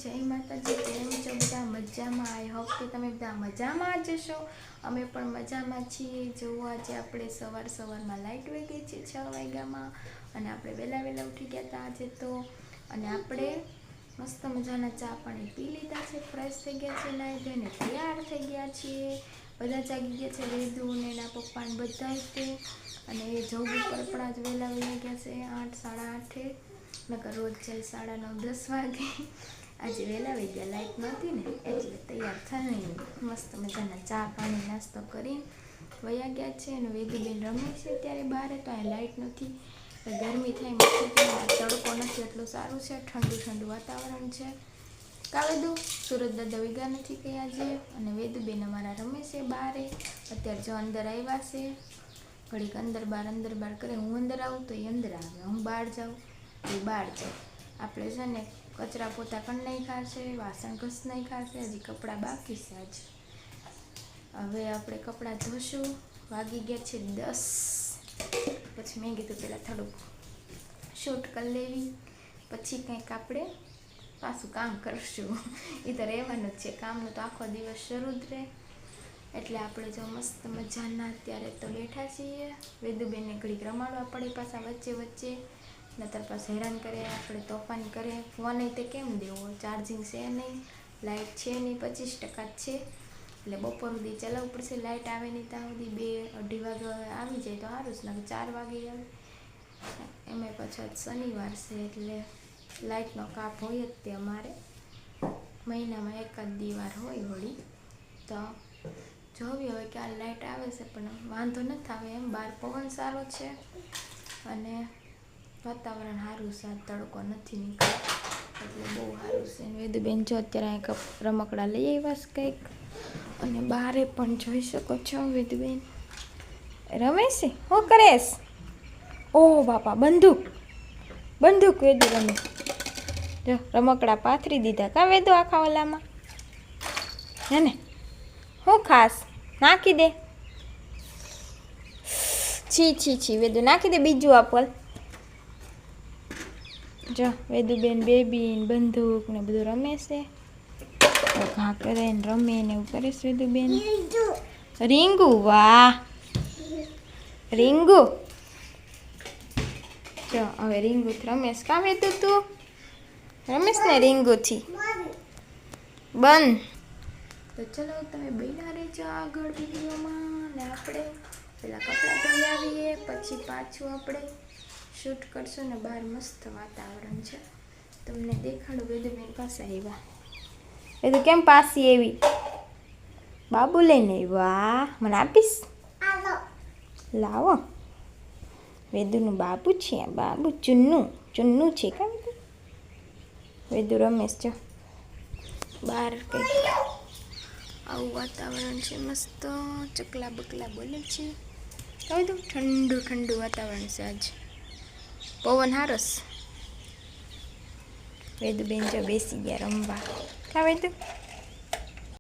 જય માતાજી, કેમ છો બધા? મજામાં? આઈ હોપ કે તમે બધા મજામાં જ છો. અમે પણ મજામાં છીએ. જોવો આજે આપણે સવારમાં લાઇટ વહી ગઈ છે 6 વાગ્યામાં અને આપણે વહેલા ઉઠી ગયા હતા આજે તો. અને આપણે મસ્ત મજાના ચા પાણી પી લીધા છે, ફ્રેશ થઈ ગયા છે, નાઈ ધોઈને તૈયાર થઈ ગયા છીએ. બધા જાગી ગયા છે, વેદુ ને એના પપ્પા ને બધા તે. અને એ જોબ ઉપર પણ આજ વહેલા વહી ગયા છે 8 સાડા 8. નકર રોજ જાય 9:30 10 વાગે. આજે વહેલા વહી ગયા, લાઇટ નહોતી ને એટલે તૈયાર થઈને મસ્ત મજાના ચા પાણી નાસ્તો કરીને વયા ગયા છે. અને વેદુબેન રમે છે ત્યારે બહાર, તો અહીં લાઇટ નથી, ગરમી થાય મસ્ત, તડકો નથી, એટલું સારું છે, ઠંડુ વાતાવરણ છે. કાવેદુ સુરત દાદા વિગા નથી કઈ આજે. અને વેદુબેન અમારા રમે છે બારે. અત્યારે જો અંદર આવ્યા છે, ઘડીક અંદર બાર કરે. હું અંદર આવું તો એ અંદર આવે, હું બહાર જાઉં તો એ બહાર જાય. આપણે છે ને કચરા પોતા કરી નાખ્યા છે, વાસણ ઘસ નાખ્યા છે, હજી કપડાં બાકી છે આજ. હવે આપણે કપડાં ધોશું. વાગી ગયા છે 10. પછી મેં કીધું પહેલાં થોડુંક શૂટ કરી લેવી, પછી કંઈક આપણે પાછું કામ કરશું. એ તો રહેવાનું જ છે, કામનું તો આખો દિવસ શરૂ જ રહે. એટલે આપણે જો મસ્ત મજાના અત્યારે તો બેઠા છીએ. વેદુબેનને ઘડીક રમાડવા પડે પાછા વચ્ચે નતર પાછું હેરાન કરે, આપણે તોફાન કરે. ફોન તે કેમ દેવો, ચાર્જિંગ છે નહીં, લાઇટ છે નહીં, 25% જ છે. એટલે બપોર સુધી ચલાવવું પડશે. લાઇટ આવે નહીં ત્યાં સુધી 2-2:30 વાગે આવી જાય તો સારું જ, ને 4 વાગે આવે. એમાં પાછા શનિવાર છે એટલે લાઇટનો કાપ હોય જ તે અમારે. મહિનામાં એકાદ દી વાર હોય વળી. તો જોવી હવે ક્યારે લાઇટ આવે છે, પણ વાંધો નથી આવે એમ. બહાર પવન સારો છે અને વાતાવરણ સારું છે, તડકો નથી નીકળતો એટલે બહુ સારું છે. વેદુબેન જો અત્યારે અહીં રમકડા લઈ આવ્યા છે કંઈક, અને બહારે પણ જોઈ શકો છો વેદુબેન રમે છે. શું કરેશ? ઓહ બાપા, બંદૂક વેદુ રમે. જો રમકડા પાથરી દીધા કા વેદુ આખા ઓલામાં, હે ને? શું ખાસ નાખી દે. છી વેદુ નાખી દે બીજું આપલ. જો વેદુબેન બેબી બંદૂક ને બધું રમે છે. ઘા કરે ને રમે ને એવું કરે છે વેદુબેન. રીંગુ, વાહ રીંગુ. જો હવે રીંગુથી રમેશ. કા વેદુ તું રમેશ ને રીંગુથી? બંધ. તો ચલો તમે બન્યા રહેજો આગળ વિડીયોમાં. ને આપણે પેલા કપડાં ધોઈ આવીએ, પછી પાછું આપણે શૂટ કરશું. ને બહાર મસ્ત વાતાવરણ છે, તમને દેખાડું. વેદુબેન પાસે આવ્યા. વેદુ કેમ પાસી એવી? બાબુ લઈને વાહ, મને આપીશ? લાવો. વેદુનું બાબુ છે, બાબુ ચુન્નું છે. કેમ વેદુ રમેશ જો બહાર કંઈક આવું વાતાવરણ છે મસ્ત. ચકલા બકલા બોલે છે. કહી દઉં ઠંડુ વાતાવરણ છે આજ, પવન હારસ. વેદુબેન જો બેસી ગયા રમવા. કા વેદુ?